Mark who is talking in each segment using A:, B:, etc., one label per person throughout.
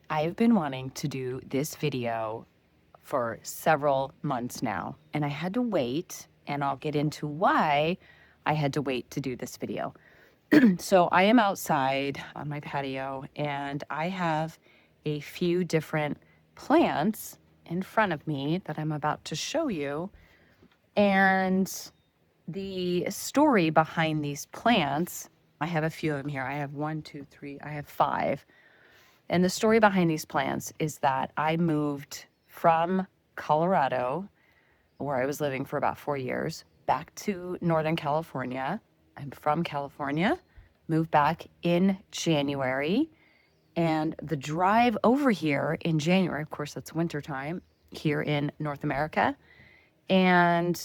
A: I've been wanting to do this video for several months now, and I had to wait, and I'll get into why I had to wait to do this video. So I am outside on my patio, and I have a few different plants in front of me that I'm about to show you. And the story behind these plants, I have a few of them here. I have one, two, three, I have five. And the story behind these plants is that I moved from Colorado, where I was living for about 4 years, back to Northern California. I'm from California, moved back in January. And the drive over here in January, of course, that's wintertime here in North America. And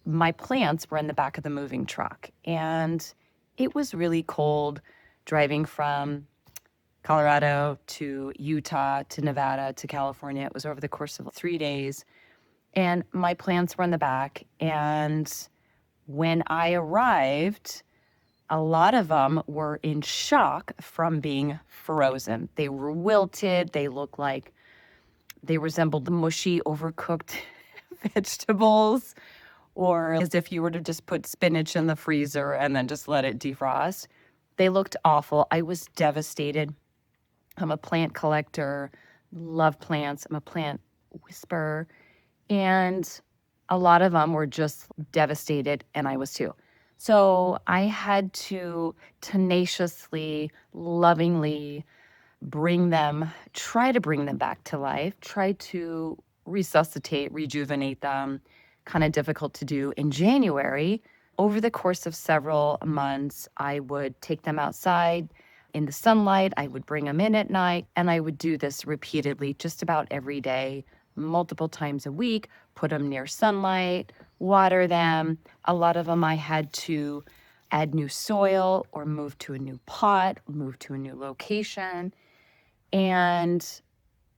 A: my plants were in the back of the moving truck. And it was really cold driving from Colorado to Utah to Nevada to California. It was over the course of 3 days. And my plants were in the back. And when I arrived, a lot of them were in shock from being frozen. They were wilted. They looked like they resembled the mushy, overcooked vegetables, or as if you were to just put spinach in the freezer and then just let it defrost. They looked awful. I was devastated. I'm a plant collector, love plants. I'm a plant whisperer. And a lot of them were just devastated, and I was too. So I had to tenaciously, lovingly try to bring them back to life, try to resuscitate, rejuvenate them. Kind of difficult to do in January. Over the course of several months, I would take them outside in the sunlight. I would bring them in at night, and I would do this repeatedly just about every day, multiple times a week, put them near sunlight, water them. A lot of them I had to add new soil or move to a new pot, move to a new location. And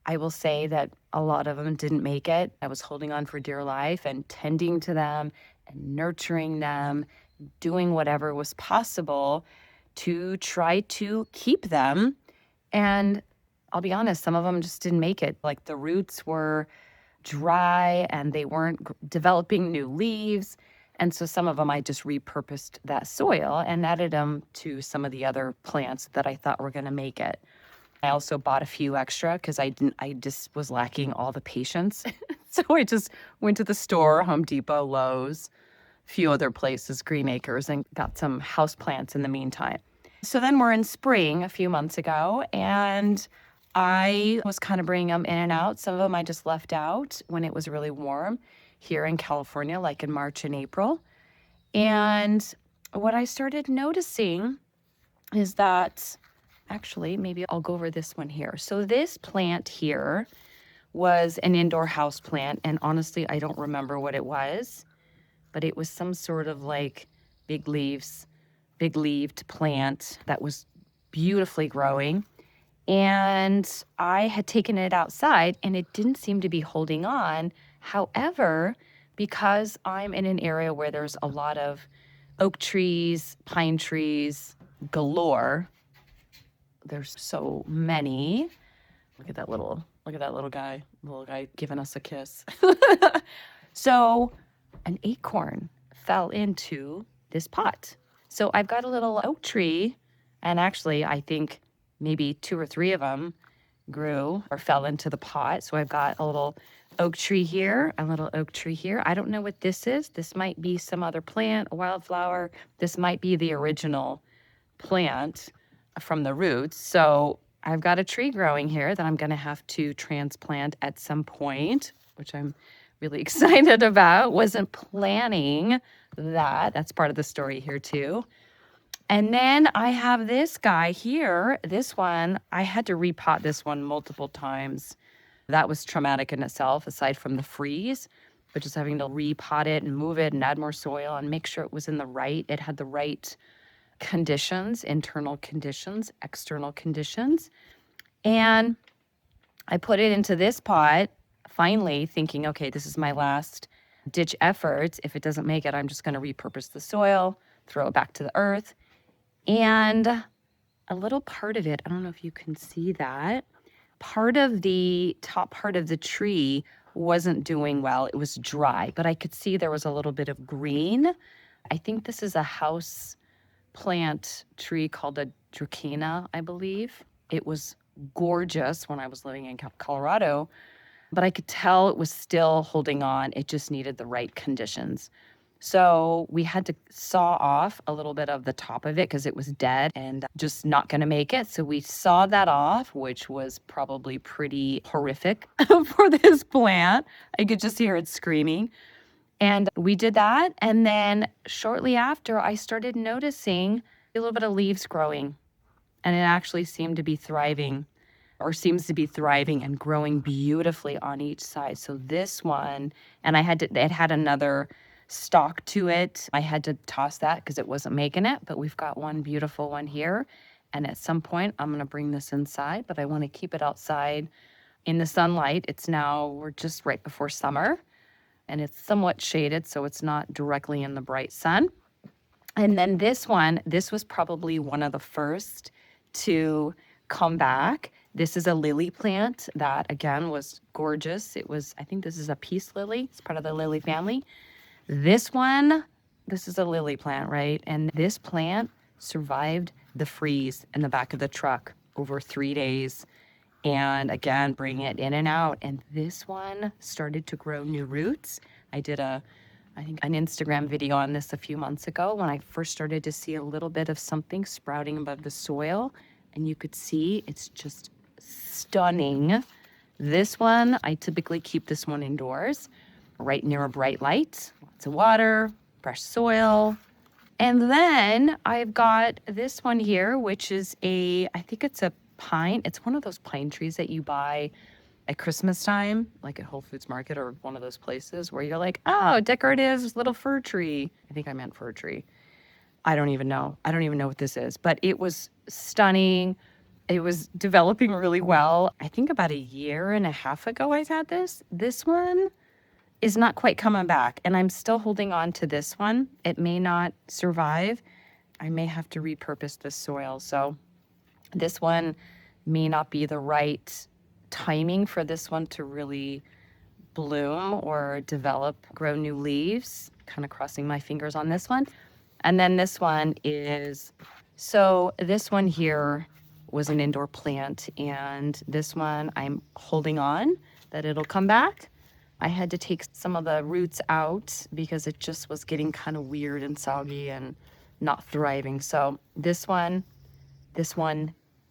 A: I will say that a lot of them didn't make it. I was holding on for dear life and tending to them and nurturing them, doing whatever was possible to try to keep them. And I'll be honest, some of them just didn't make it. Like the roots were dry and they weren't developing new leaves. And so some of them I just repurposed that soil and added them to some of the other plants that I thought were going to make it. I also bought a few extra because I just was lacking all the patience. So I just went to the store, Home Depot, Lowe's, a few other places, Green Acres, and got some house plants in the meantime. So then we're in spring a few months ago, and I was kind of bringing them in and out. Some of them I just left out when it was really warm here in California, like in March and April. And what I started noticing is that, actually, maybe I'll go over this one here. So this plant here was an indoor house plant, and honestly, I don't remember what it was, but it was some sort of like big leaved plant that was beautifully growing. And I had taken it outside, and it didn't seem to be holding on. However, because I'm in an area where there's a lot of oak trees, pine trees galore, there's so many. Look at that little guy giving us a kiss. So an acorn fell into this pot. So I've got a little oak tree, and actually I think maybe 2 or 3 of them grew or fell into the pot. So I've got a little oak tree here, a little oak tree here. I don't know what this is. This might be some other plant, a wildflower. This might be the original plant from the roots. So I've got a tree growing here that I'm going to have to transplant at some point, which I'm really excited about. Wasn't planning that. That's part of the story here too. And then I have this guy here. This one, I had to repot this one multiple times. That was traumatic in itself, aside from the freeze, but just having to repot it and move it and add more soil and make sure it had the right conditions, internal conditions, external conditions. And I put it into this pot, finally thinking, okay, this is my last ditch effort. If it doesn't make it, I'm just going to repurpose the soil, throw it back to the earth. And a little part of it, I don't know if you can see that, Part of the top part of the tree wasn't doing well. It was dry, but I could see there was a little bit of green. I think this is a house plant tree called a Dracaena, I believe. It was gorgeous when I was living in Colorado, but I could tell it was still holding on. It just needed the right conditions. So we had to saw off a little bit of the top of it because it was dead and just not going to make it. So we sawed that off, which was probably pretty horrific for this plant. I could just hear it screaming. And we did that. And then shortly after, I started noticing a little bit of leaves growing. And it actually seemed to be thriving, or seems to be thriving and growing beautifully on each side. So this one, and it had another stalk to it. I had to toss that because it wasn't making it, but we've got one beautiful one here. And at some point, I'm going to bring this inside, but I want to keep it outside in the sunlight. We're just right before summer, and it's somewhat shaded, so it's not directly in the bright sun. And then this was probably one of the first to come back. This is a lily plant that, again, was gorgeous. I think this is a peace lily. It's part of the lily family. This is a lily plant, right? And this plant survived the freeze in the back of the truck over 3 days. And again, bring it in and out. And this one started to grow new roots. I did an Instagram video on this a few months ago when I first started to see a little bit of something sprouting above the soil. And you could see it's just stunning. This one, I typically keep this one indoors, right near a bright light, lots of water, fresh soil. And then I've got this one here, which is I think it's a pine. It's one of those pine trees that you buy at Christmas time, like at Whole Foods Market or one of those places where you're like, oh, decorative little fir tree. I think I meant fir tree. I don't even know. I don't even know what this is, but it was stunning. It was developing really well. I think about 1.5 years ago I had this. This one is not quite coming back, and I'm still holding on to this one. It may not survive. I may have to repurpose the soil. So this one may not be the right timing for this one to really bloom or develop, grow new leaves. Kind of crossing my fingers on this one. And then this one this one here was an indoor plant, and this one I'm holding on that it'll come back. I had to take some of the roots out because it just was getting kind of weird and soggy and not thriving. So this one,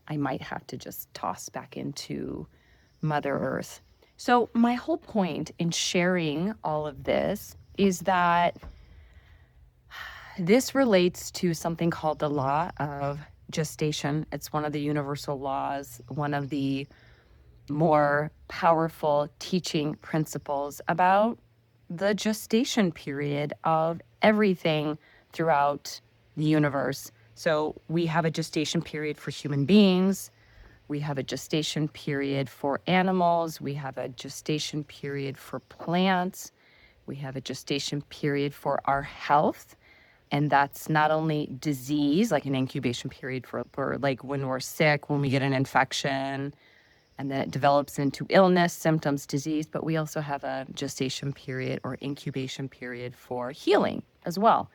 A: I might have to just toss back into Mother Earth. So my whole point in sharing all of this is that this relates to something called the Law of Gestation. It's one of the universal laws, one of the more powerful teaching principles about the gestation period of everything throughout the universe. So we have a gestation period for human beings. We have a gestation period for animals. We have a gestation period for plants. We have a gestation period for our health. And that's not only disease, like an incubation period for like when we're sick, when we get an infection, and then it develops into illness, symptoms, disease, but we also have a gestation period or incubation period for healing as well.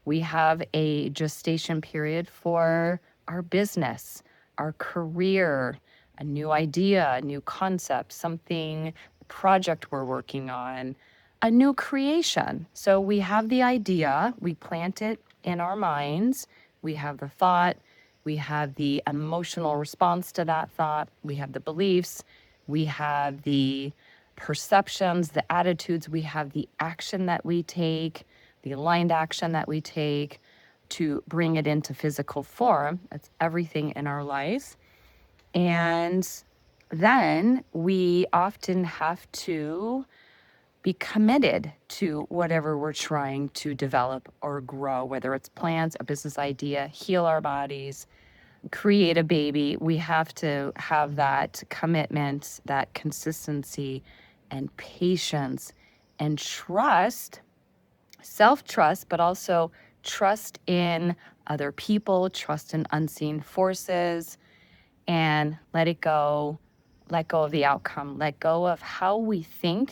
A: We have a gestation period for our business, our career, a new idea, a new concept, something, project we're working on, a new creation. So we have the idea, we plant it in our minds, we have the thought, we have the emotional response to that thought, we have the beliefs, we have the perceptions, the attitudes, we have the action that we take, the aligned action that we take to bring it into physical form. That's everything in our life. And then we often have to be committed to whatever we're trying to develop or grow, whether it's plants, a business idea, heal our bodies, create a baby. We have to have that commitment, that consistency and patience and trust, self-trust, but also trust in other people, trust in unseen forces, and let it go let go of the outcome, let go of how we think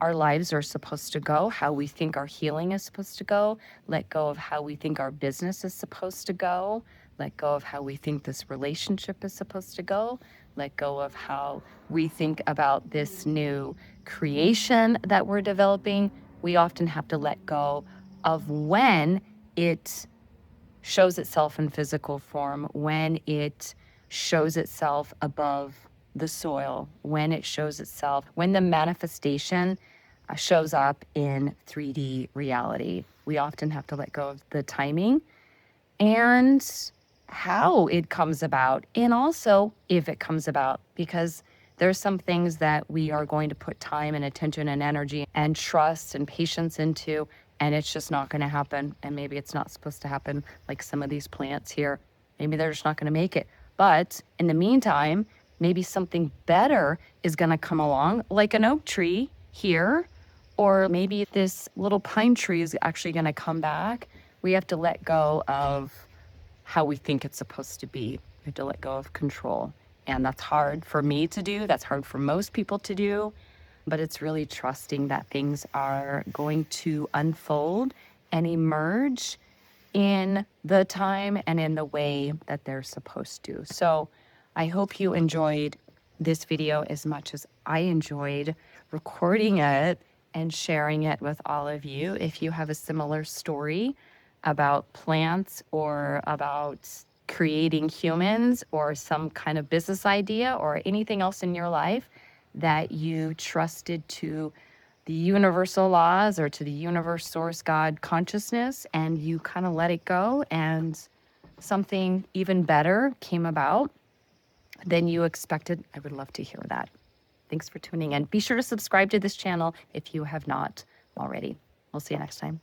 A: our lives are supposed to go, how we think our healing is supposed to go, let go of how we think our business is supposed to go, let go of how we think this relationship is supposed to go, let go of how we think about this new creation that we're developing. We often have to let go of when it shows itself in physical form, when it shows itself above the soil, when it shows itself, when the manifestation shows up in 3D reality. We often have to let go of the timing and how it comes about, and also if it comes about, because there's some things that we are going to put time and attention and energy and trust and patience into, and it's just not going to happen. And maybe it's not supposed to happen, like some of these plants here. Maybe they're just not going to make it. But in the meantime, maybe something better is going to come along, like an oak tree here, or maybe this little pine tree is actually going to come back. We have to let go of how we think it's supposed to be. We have to let go of control. And that's hard for me to do. That's hard for most people to do. But it's really trusting that things are going to unfold and emerge in the time and in the way that they're supposed to. So I hope you enjoyed this video as much as I enjoyed recording it and sharing it with all of you. If you have a similar story about plants or about creating humans or some kind of business idea or anything else in your life that you trusted to the universal laws or to the universe, source, God consciousness, and you kind of let it go and something even better came about than you expected, I would love to hear that. Thanks for tuning in. Be sure to subscribe to this channel if you have not already. We'll see you next time.